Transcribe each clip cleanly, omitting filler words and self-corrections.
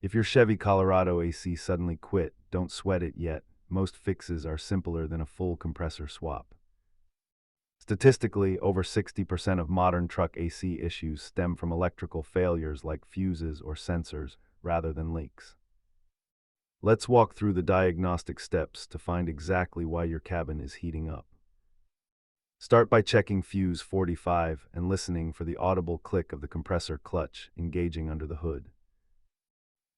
If your Chevy Colorado AC suddenly quit, don't sweat it yet. Most fixes are simpler than a full compressor swap. Statistically, over 60% of modern truck AC issues stem from electrical failures like fuses or sensors, rather than leaks. Let's walk through the diagnostic steps to find exactly why your cabin is heating up. Start by checking fuse 45 and listening for the audible click of the compressor clutch engaging under the hood.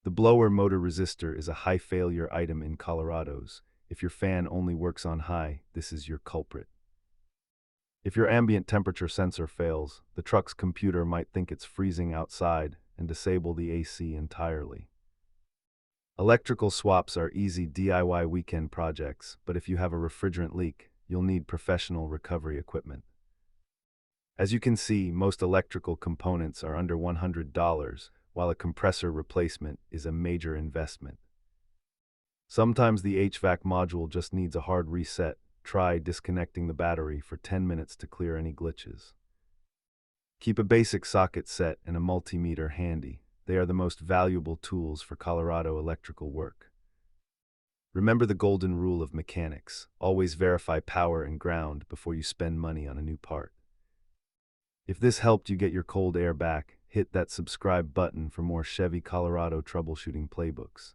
The blower motor resistor is a high failure item in Colorados. If your fan only works on high, this is your culprit. If your ambient temperature sensor fails, the truck's computer might think it's freezing outside and disable the AC entirely. Electrical swaps are easy DIY weekend projects, but if you have a refrigerant leak, you'll need professional recovery equipment. As you can see, most electrical components are under $100, while a compressor replacement is a major investment. Sometimes the HVAC module just needs a hard reset. Try disconnecting the battery for 10 minutes to clear any glitches. Keep a basic socket set and a multimeter handy. They are the most valuable tools for Colorado electrical work. Remember the golden rule of mechanics: always verify power and ground before you spend money on a new part. If this helped you get your cold air back, hit that subscribe button for more Chevy Colorado troubleshooting playbooks.